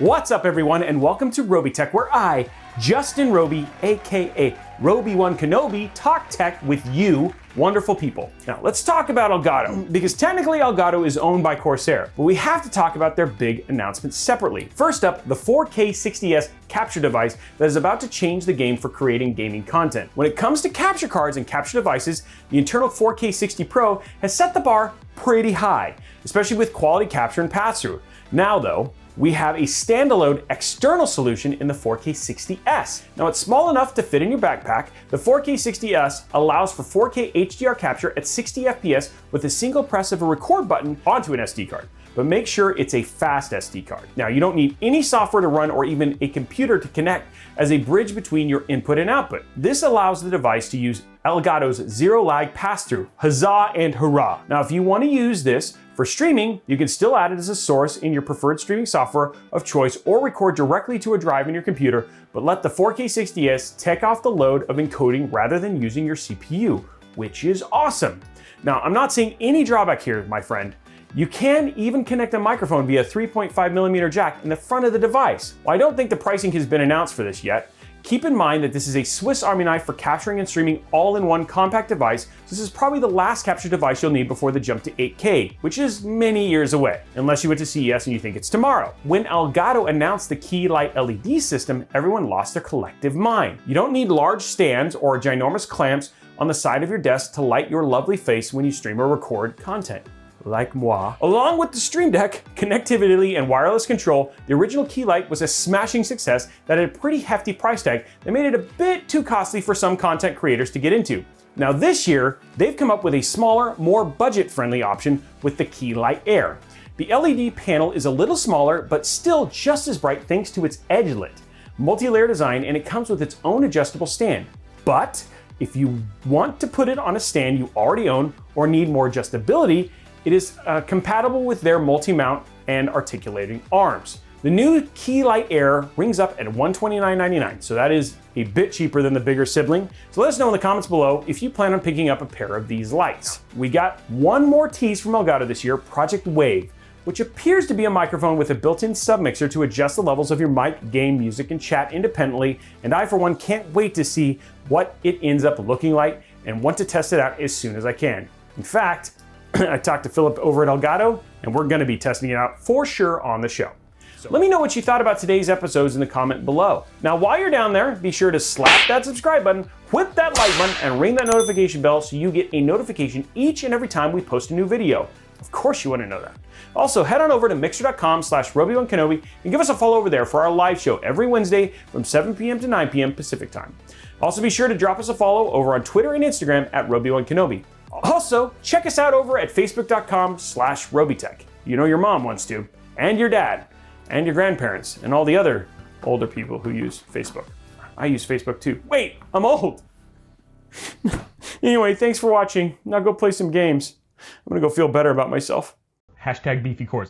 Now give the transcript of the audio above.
What's up everyone, and welcome to Robeytech, where I, Justin Robey, aka Robey-Wan Kenobi, talk tech with you wonderful people. Now let's talk about Elgato, because technically Elgato is owned by Corsair, but we have to talk about their big announcement separately. First up, the 4K 60S capture device that is about to change the game for creating gaming content. When it comes to capture cards and capture devices, the internal 4K 60 Pro has set the bar pretty high, especially with quality capture and pass-through. Now though, we have a standalone external solution in the 4K 60S. Now it's small enough to fit in your backpack. The 4K 60S allows for 4K HDR capture at 60 FPS with a single press of a record button onto an SD card. But make sure it's a fast SD card. Now you don't need any software to run or even a computer to connect as a bridge between your input and output. This allows the device to use Elgato's zero lag pass-through. Huzzah and hurrah. Now if you want to use this for streaming, you can still add it as a source in your preferred streaming software of choice or record directly to a drive in your computer, but let the 4K 60S take off the load of encoding rather than using your CPU, which is awesome. Now I'm not seeing any drawback here, my friend. You can even connect a microphone via 3.5mm jack in the front of the device. While I don't think the pricing has been announced for this yet, keep in mind that this is a Swiss Army knife for capturing and streaming all in one compact device. This is probably the last capture device you'll need before the jump to 8K, which is many years away, unless you went to CES and you think it's tomorrow. When Elgato announced the key light LED system, everyone lost their collective mind. You don't need large stands or ginormous clamps on the side of your desk to light your lovely face when you stream or record content. Like moi. Along with the Stream Deck, connectivity, and wireless control, the original key light was a smashing success that had a pretty hefty price tag that made it a bit too costly for some content creators to get into. Now this year, they've come up with a smaller, more budget-friendly option with the Key Light Air. The LED panel is a little smaller, but still just as bright thanks to its edge-lit, multi-layer design, and it comes with its own adjustable stand. But if you want to put it on a stand you already own or need more adjustability, it is compatible with their multi-mount and articulating arms. The new Key Light Air rings up at $129.99, so that is a bit cheaper than the bigger sibling. So let us know in the comments below if you plan on picking up a pair of these lights. We got one more tease from Elgato this year, Project Wave, which appears to be a microphone with a built-in submixer to adjust the levels of your mic, game, music, and chat independently, and I for one can't wait to see what it ends up looking like and want to test it out as soon as I can. In fact, I talked to Philip over at Elgato, and we're gonna be testing it out for sure on the show. So let me know what you thought about today's episodes in the comment below. Now, while you're down there, be sure to slap that subscribe button, whip that like button, and ring that notification bell so you get a notification each and every time we post a new video. Of course you wanna know that. Also, head on over to mixer.com/Robey-Wan-Kenobi and give us a follow over there for our live show every Wednesday from 7 p.m. to 9 p.m. Pacific time. Also, be sure to drop us a follow over on Twitter and Instagram at Robey-Wan-Kenobi. Also, check us out over at facebook.com/Robeytech. You know your mom wants to, and your dad, and your grandparents, and all the other older people who use Facebook. I use Facebook too. Wait, I'm old. Anyway, thanks for watching. Now go play some games. I'm gonna go feel better about myself. #BeefyCores.